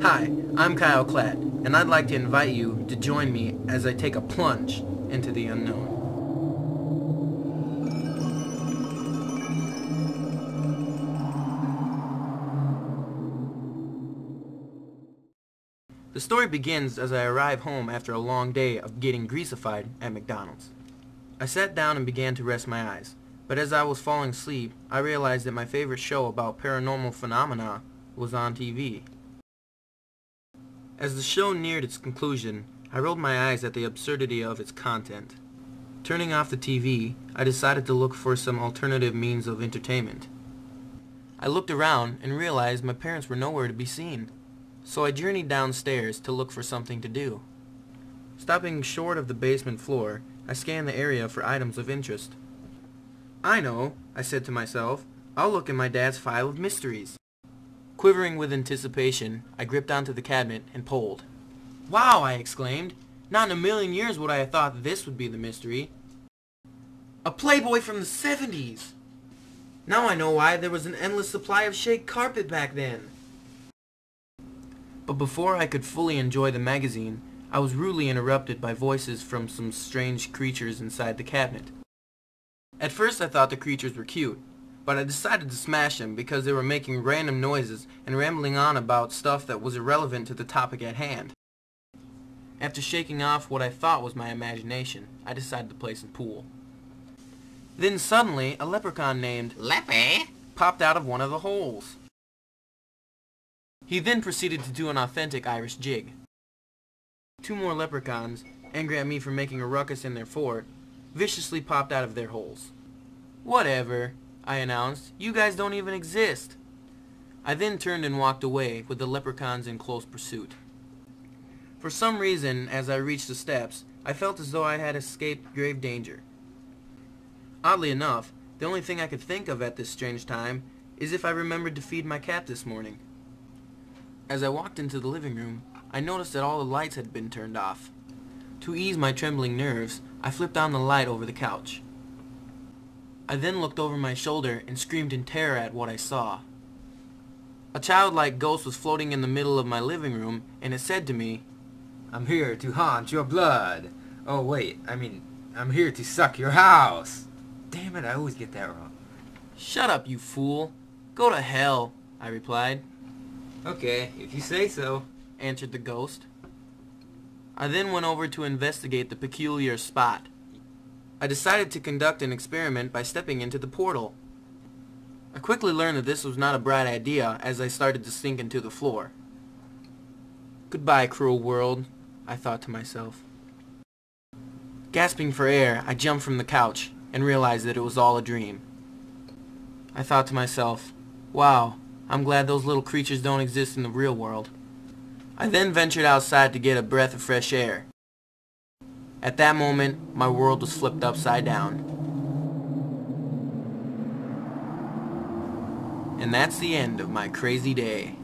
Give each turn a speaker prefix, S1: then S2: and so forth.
S1: Hi, I'm Kyle Klatt, and I'd like to invite you to join me as I take a plunge into the unknown. The story begins as I arrive home after a long day of getting greasified at McDonald's. I sat down and began to rest my eyes, but as I was falling asleep, I realized that my favorite show about paranormal phenomena was on TV. As the show neared its conclusion, I rolled my eyes at the absurdity of its content. Turning off the TV, I decided to look for some alternative means of entertainment. I looked around and realized my parents were nowhere to be seen, so I journeyed downstairs to look for something to do. Stopping short of the basement floor, I scanned the area for items of interest. I know, I said to myself, I'll look in my dad's file of mysteries. Quivering with anticipation, I gripped onto the cabinet and pulled. Wow, I exclaimed. Not in a million years would I have thought this would be the mystery. A Playboy from the 70s! Now I know why there was an endless supply of shag carpet back then. But before I could fully enjoy the magazine, I was rudely interrupted by voices from some strange creatures inside the cabinet. At first I thought the creatures were cute, but I decided to smash them because they were making random noises and rambling on about stuff that was irrelevant to the topic at hand. After shaking off what I thought was my imagination, I decided to play some pool. Then suddenly, a leprechaun named Leppy popped out of one of the holes. He then proceeded to do an authentic Irish jig. Two more leprechauns, angry at me for making a ruckus in their fort, viciously popped out of their holes. Whatever, I announced. You guys don't even exist. I then turned and walked away with the leprechauns in close pursuit. For some reason, as I reached the steps, I felt as though I had escaped grave danger. Oddly enough, the only thing I could think of at this strange time is if I remembered to feed my cat this morning. As I walked into the living room, I noticed that all the lights had been turned off. To ease my trembling nerves, I flipped on the light over the couch. I then looked over my shoulder and screamed in terror at what I saw. A childlike ghost was floating in the middle of my living room, and it said to me,
S2: I'm here to haunt your blood. Oh wait, I'm here to suck your house. Damn it, I always get that wrong.
S1: Shut up, you fool. Go to hell, I replied.
S2: Okay, if you say so,
S1: answered the ghost. I then went over to investigate the peculiar spot. I decided to conduct an experiment by stepping into the portal. I quickly learned that this was not a bright idea as I started to sink into the floor. Goodbye, cruel world, I thought to myself. Gasping for air, I jumped from the couch and realized that it was all a dream. I thought to myself, wow, I'm glad those little creatures don't exist in the real world. I then ventured outside to get a breath of fresh air. At that moment, my world was flipped upside down. And that's the end of my crazy day.